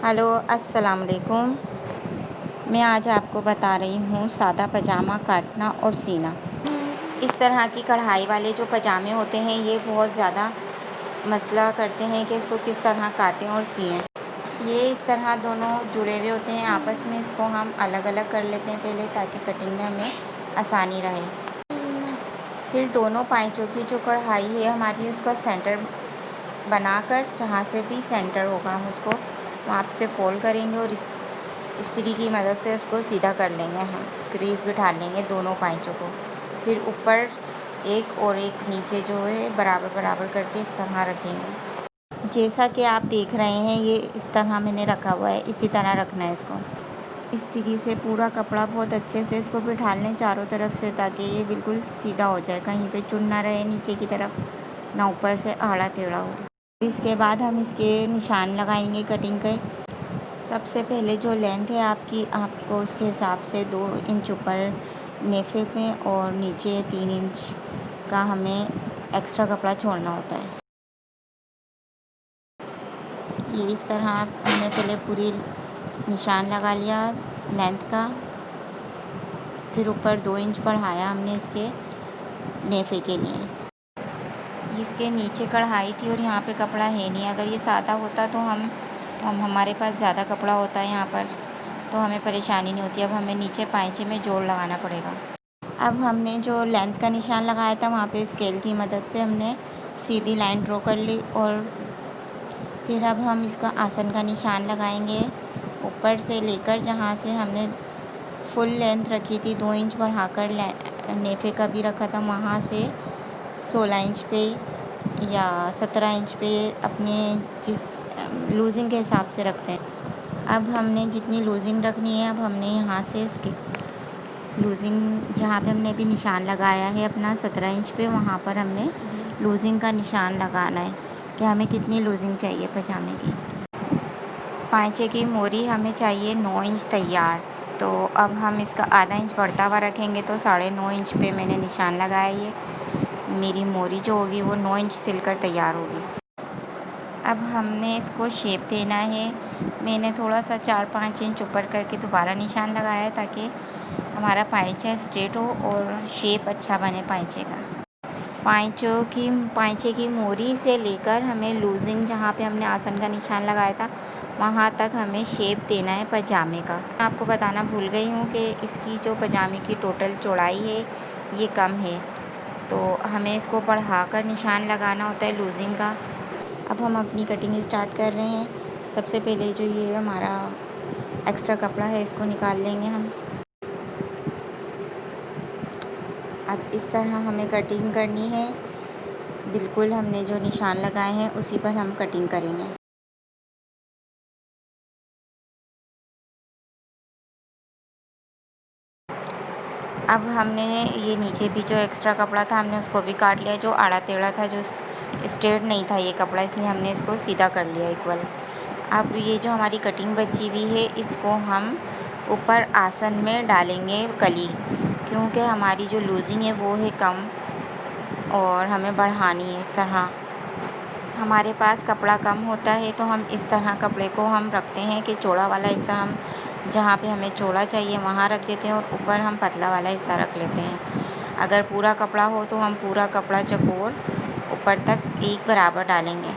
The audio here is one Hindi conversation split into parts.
हेलो अस्सलाम वालेकुम। मैं आज आपको बता रही हूँ सादा पजामा काटना और सीना। इस तरह की कढ़ाई वाले जो पजामे होते हैं ये बहुत ज़्यादा मसला करते हैं कि इसको किस तरह काटें और सिएं। ये इस तरह दोनों जुड़े हुए होते हैं आपस में, इसको हम अलग अलग कर लेते हैं पहले ताकि कटिंग में हमें आसानी रहे। फिर दोनों पाइचों की जो कढ़ाई है हमारी, उसका सेंटर बनाकर जहाँ से भी सेंटर होगा हम उसको वहाँ से फोल्ड करेंगे और इस्त्री की मदद से उसको सीधा कर लेंगे। हम क्रीज बिठा लेंगे दोनों पाइचों को। फिर ऊपर एक और एक नीचे जो है बराबर बराबर करके इस तरह रखेंगे। जैसा कि आप देख रहे हैं ये इस तरह मैंने रखा हुआ है, इसी तरह रखना है इसको। इस्त्री से पूरा कपड़ा बहुत अच्छे से इसको बिठा लें चारों तरफ से ताकि ये बिल्कुल सीधा हो जाए, कहीं पे चुन ना रहे नीचे की तरफ, ना ऊपर से आड़ा टेढ़ा हो। इसके बाद हम इसके निशान लगाएंगे कटिंग के। सबसे पहले जो लेंथ है आपकी, आपको उसके हिसाब से 2 इंच ऊपर नेफे में और नीचे 3 इंच का हमें एक्स्ट्रा कपड़ा छोड़ना होता है। ये इस तरह हमने पहले पूरी निशान लगा लिया लेंथ का। फिर ऊपर 2 इंच बढ़ाया हमने इसके नेफे के लिए। इसके नीचे कढ़ाई थी और यहाँ पे कपड़ा है नहीं। अगर ये सादा होता तो हम हमारे पास ज़्यादा कपड़ा होता है यहाँ पर, तो हमें परेशानी नहीं होती। अब हमें नीचे पाइचे में जोड़ लगाना पड़ेगा। अब हमने जो लेंथ का निशान लगाया था वहाँ पे स्केल की मदद से हमने सीधी लाइन ड्रॉ कर ली और फिर अब हम इसका आसन का निशान लगाएंगे। ऊपर से लेकर जहाँ से हमने फुल लेंथ रखी थी 2 इंच बढ़ाकर नेफे का भी रखा था, वहाँ से 16 इंच पे या 17 इंच पे अपने जिस लूजिंग के हिसाब से रखते हैं। अब हमने जितनी लूजिंग रखनी है, अब हमने यहाँ से इसकी लूजिंग जहाँ पे हमने अभी निशान लगाया है अपना 17 इंच पे, वहाँ पर हमने लूजिंग का निशान लगाना है कि हमें कितनी लूजिंग चाहिए पजामे की। पाइचे की मोरी हमें चाहिए 9 इंच तैयार, तो अब हम इसका आधा इंच बढ़ता हुआ रखेंगे तो 9.5 इंच पे मैंने निशान लगाया। ये मेरी मोरी जो होगी वो 9 इंच सिलकर तैयार होगी। अब हमने इसको शेप देना है। मैंने थोड़ा सा 4-5 इंच ऊपर करके दोबारा निशान लगाया है ताकि हमारा पाइचा स्ट्रेट हो और शेप अच्छा बने पाइचे का। पाइचे की मोरी से लेकर हमें लूजिंग जहाँ पे हमने आसन का निशान लगाया था वहाँ तक हमें शेप देना है पजामे का। मैं आपको बताना भूल गई हूँ कि इसकी जो पजामे की टोटल चौड़ाई है ये कम है, तो हमें इसको बढ़ाकर निशान लगाना होता है लूजिंग का। अब हम अपनी कटिंग स्टार्ट कर रहे हैं। सबसे पहले जो ये हमारा एक्स्ट्रा कपड़ा है इसको निकाल लेंगे हम। अब इस तरह हमें कटिंग करनी है। बिल्कुल हमने जो निशान लगाए हैं उसी पर हम कटिंग करेंगे। अब हमने ये नीचे भी जो एक्स्ट्रा कपड़ा था हमने उसको भी काट लिया, जो आड़ा टेढ़ा था, जो स्ट्रेट नहीं था ये कपड़ा, इसलिए हमने इसको सीधा कर लिया इक्वल। अब ये जो हमारी कटिंग बची हुई है इसको हम ऊपर आसन में डालेंगे कली, क्योंकि हमारी जो लूजिंग है वो है कम और हमें बढ़ानी है। इस तरह हमारे पास कपड़ा कम होता है तो हम इस तरह कपड़े को हम रखते हैं कि चौड़ा वाला हिस्सा हम जहाँ पे हमें चौड़ा चाहिए वहाँ रख देते हैं और ऊपर हम पतला वाला हिस्सा रख लेते हैं। अगर पूरा कपड़ा हो तो हम पूरा कपड़ा चकोर ऊपर तक एक बराबर डालेंगे।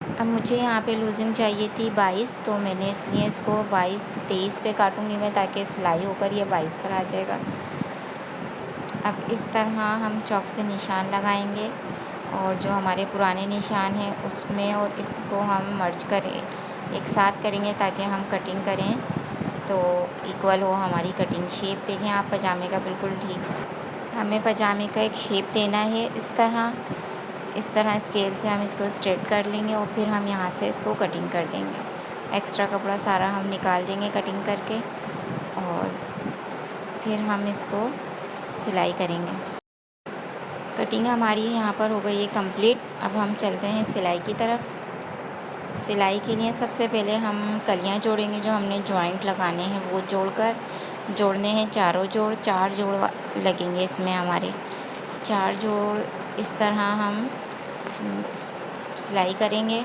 अब मुझे यहाँ पे लूजिंग चाहिए थी 22, तो मैंने इसलिए इसको 23 पे काटूँगी मैं ताकि सिलाई होकर ये 22 पर आ जाएगा। अब इस तरह हम चॉक से निशान लगाएंगे और जो हमारे पुराने निशान हैं उसमें और इसको हम मर्ज करें, एक साथ करेंगे ताकि हम कटिंग करें तो इक्वल हो हमारी कटिंग। शेप देखें आप पजामे का बिल्कुल ठीक। हमें पजामे का एक शेप देना है इस तरह स्केल से हम इसको स्ट्रेट कर लेंगे और फिर हम यहाँ से इसको कटिंग कर देंगे। एक्स्ट्रा कपड़ा सारा हम निकाल देंगे कटिंग करके और फिर हम इसको सिलाई करेंगे। कटिंग हमारी यहाँ पर हो गई है कंप्लीट। अब हम चलते हैं सिलाई की तरफ। सिलाई के लिए सबसे पहले हम कलियाँ जोड़ेंगे, जो हमने जॉइंट लगाने हैं वो जोड़ने हैं। चारों जोड़ 4 जोड़ लगेंगे इसमें हमारे 4 जोड़। इस तरह हम सिलाई करेंगे।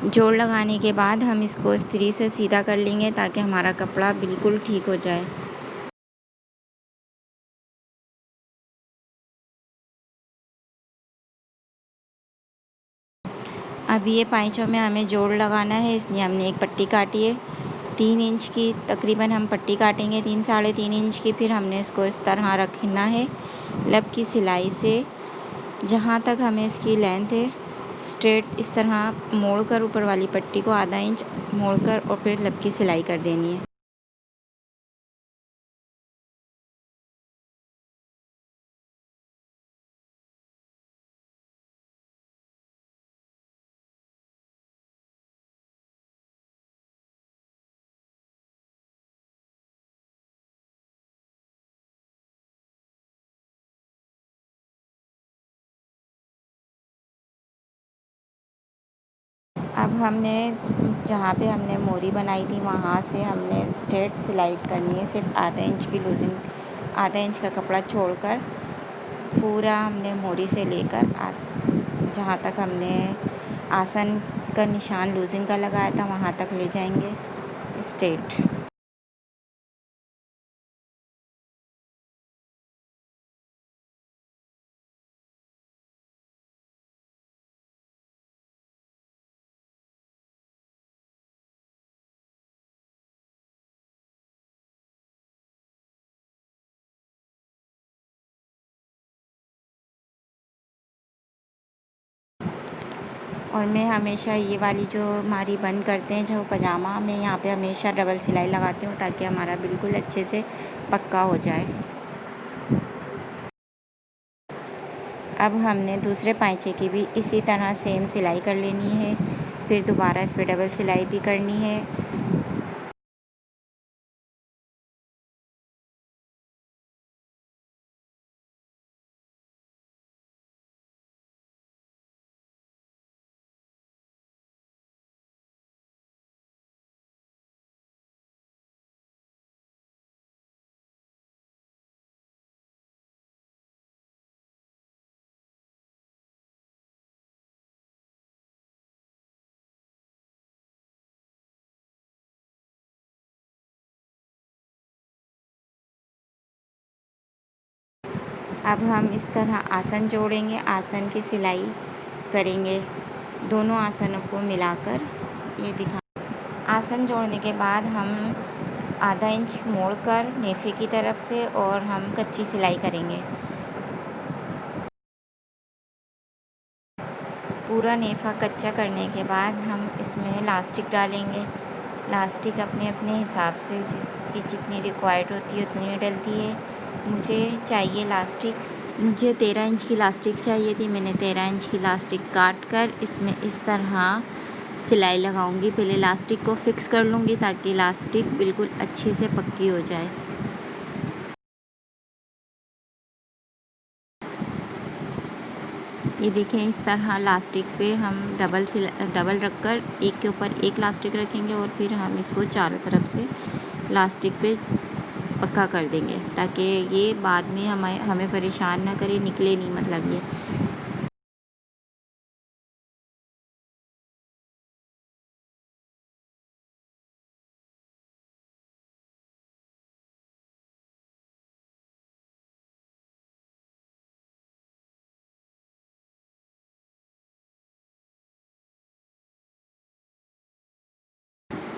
जोड़ लगाने के बाद हम इसको इस्त्री से सीधा कर लेंगे ताकि हमारा कपड़ा बिल्कुल ठीक हो जाए। अभी ये पाइचों में हमें जोड़ लगाना है, इसलिए हमने एक पट्टी काटी है 3 इंच की। तकरीबन हम पट्टी काटेंगे 3 साढ़े 3 इंच की। फिर हमने इसको इस तरह रखना है लब की सिलाई से, जहाँ तक हमें इसकी लेंथ है स्ट्रेट इस तरह मोड़ कर ऊपर वाली पट्टी को आधा इंच मोड़ कर और फिर लब की सिलाई कर देनी है। अब हमने जहाँ पे हमने मोरी बनाई थी वहाँ से हमने स्ट्रेट सिलाई करनी है, सिर्फ आधा इंच की लूजिंग, आधा इंच का कपड़ा छोड़कर पूरा हमने मोरी से लेकर जहाँ तक हमने आसन का निशान लूजिंग का लगाया था वहाँ तक ले जाएंगे स्ट्रेट। और मैं हमेशा ये वाली जो हमारी बंद करते हैं जो पजामा, मैं यहाँ पे हमेशा डबल सिलाई लगाती हूँ ताकि हमारा बिल्कुल अच्छे से पक्का हो जाए। अब हमने दूसरे पाइचे की भी इसी तरह सेम सिलाई कर लेनी है, फिर दोबारा इस पर डबल सिलाई भी करनी है। अब हम इस तरह आसन जोड़ेंगे, आसन की सिलाई करेंगे दोनों आसनों को मिलाकर। ये दिखा आसन जोड़ने के बाद हम आधा इंच मोड़कर नेफे की तरफ से और हम कच्ची सिलाई करेंगे। पूरा नेफा कच्चा करने के बाद हम इसमें लास्टिक डालेंगे। लास्टिक अपने अपने हिसाब से जिसकी जितनी रिक्वायर्ड होती है उतनी डलती है। मुझे चाहिए लास्टिक, मुझे 13 इंच की लास्टिक चाहिए थी। मैंने 13 इंच की लास्टिक काट कर इसमें इस तरह सिलाई लगाऊंगी। पहले लास्टिक को फिक्स कर लूँगी ताकि लास्टिक बिल्कुल अच्छे से पक्की हो जाए। ये देखें, इस तरह लास्टिक पे हम डबल रखकर एक के ऊपर एक लास्टिक रखेंगे और फिर हम इसको चारों तरफ से लास्टिक पे पक्का कर देंगे ताकि ये बाद में हमें परेशान ना करे, निकले नहीं मतलब ये।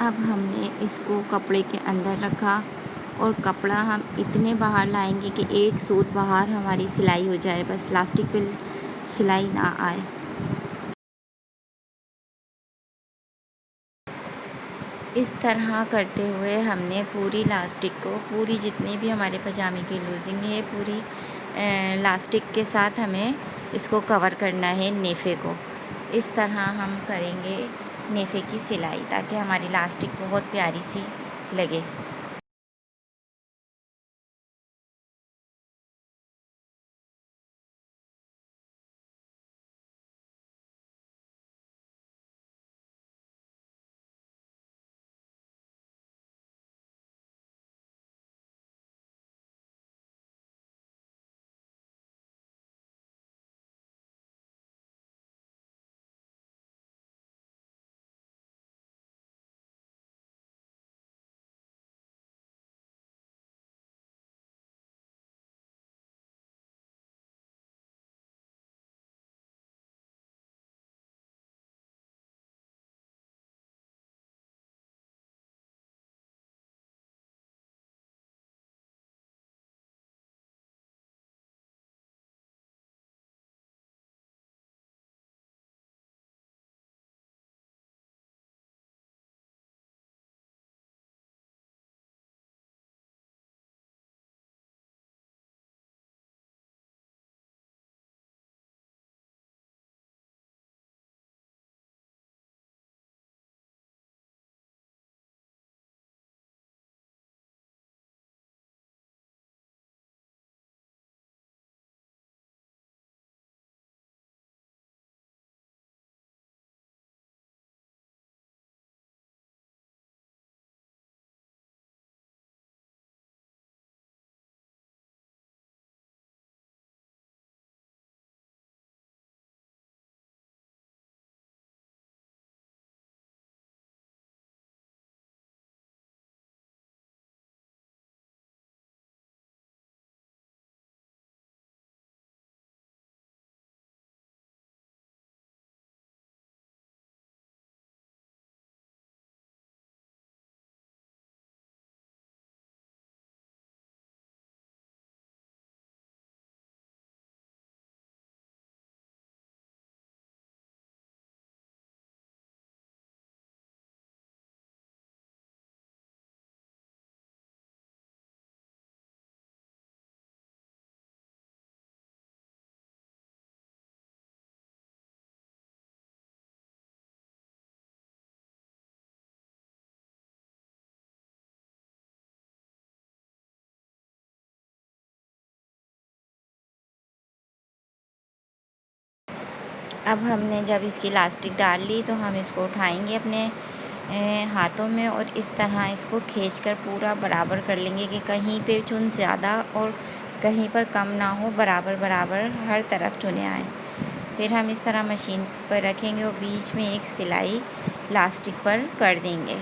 अब हमने इसको कपड़े के अंदर रखा और कपड़ा हम इतने बाहर लाएंगे कि एक सूत बाहर हमारी सिलाई हो जाए, बस लास्टिक पे सिलाई ना आए। इस तरह करते हुए हमने पूरी लास्टिक को, पूरी जितनी भी हमारे पजामे की लूजिंग है पूरी लास्टिक के साथ हमें इसको कवर करना है नेफे को। इस तरह हम करेंगे नेफे की सिलाई ताकि हमारी लास्टिक बहुत प्यारी सी लगे। अब हमने जब इसकी लास्टिक डाल ली तो हम इसको उठाएंगे अपने हाथों में और इस तरह इसको खींचकर पूरा बराबर कर लेंगे कि कहीं पे चुन ज़्यादा और कहीं पर कम ना हो, बराबर बराबर हर तरफ चुने आए। फिर हम इस तरह मशीन पर रखेंगे और बीच में एक सिलाई लास्टिक पर कर देंगे।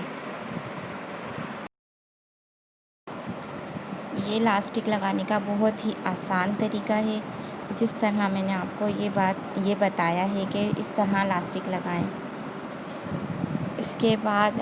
ये इलास्टिक लगाने का बहुत ही आसान तरीका है। जिस तरह मैंने आपको ये बताया है कि इस तरह इलास्टिक लगाएं। इसके बाद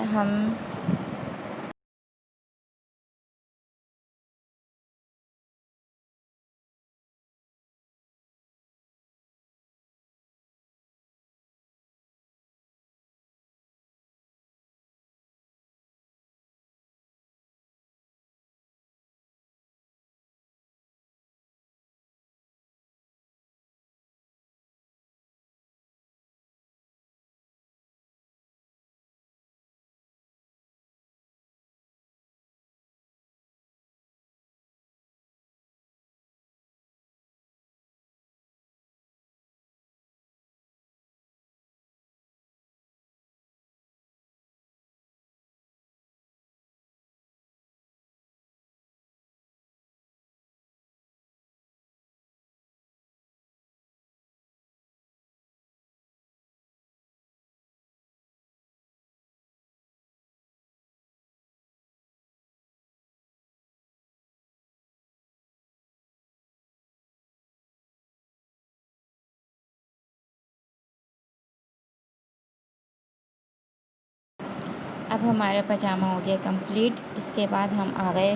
अब हमारा पजामा हो गया कंप्लीट। इसके बाद हम आ गए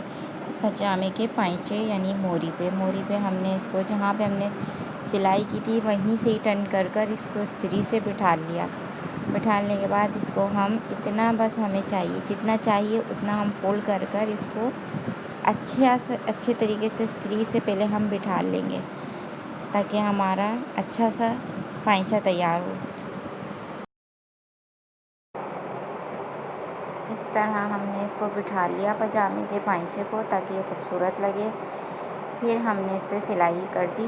पजामे के पाइचे यानी मोरी पे। मोरी पे हमने इसको जहाँ पे हमने सिलाई की थी वहीं से ही टर्न कर कर इसको इस्त्री से बिठा लिया। बिठाने के बाद इसको हम इतना बस हमें चाहिए, जितना चाहिए उतना हम फोल्ड कर कर इसको अच्छे तरीके से इस्त्री से पहले हम बिठा लेंगे ताकि हमारा अच्छा सा पाइचा तैयार हो। इस तरह हमने इसको बिठा लिया पजामे के पाइचे को ताकि ये खूबसूरत लगे। फिर हमने इस पर सिलाई कर दी।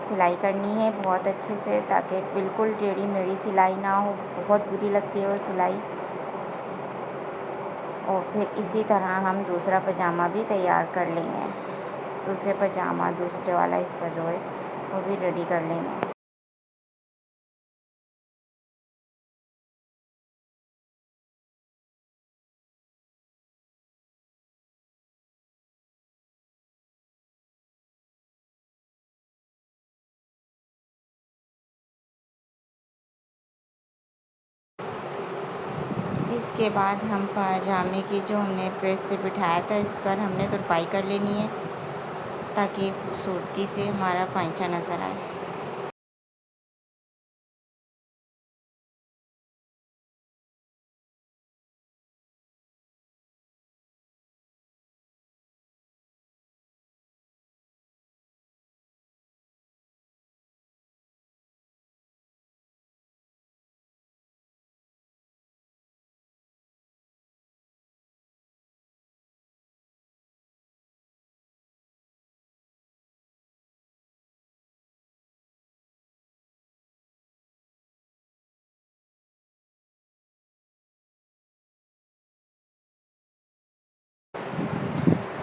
सिलाई करनी है बहुत अच्छे से ताकि बिल्कुल टेढ़ी मेढ़ी सिलाई ना हो, बहुत बुरी लगती है वो सिलाई। और फिर इसी तरह हम दूसरा पजामा भी तैयार कर लेंगे। दूसरे वाला हिस्सा जो है वो भी रेडी कर लेंगे। इसके बाद हम पजामे की जो हमने प्रेस से बिठाया था इस पर हमने तुरपाई कर लेनी है ताकि खूबसूरती से हमारा पाइचा नज़र आए।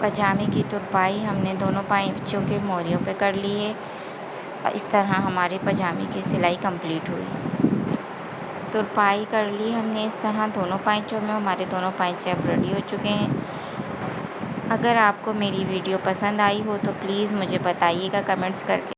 पजामे की तुरपाई हमने दोनों पाइचों के मोरियों पे कर ली है। इस तरह हमारे पजामे की सिलाई कंप्लीट हुई। तुरपाई कर ली हमने इस तरह दोनों पाइचों में। हमारे दोनों पाइचे अब रेडी हो चुके हैं। अगर आपको मेरी वीडियो पसंद आई हो तो प्लीज़ मुझे बताइएगा कमेंट्स करके।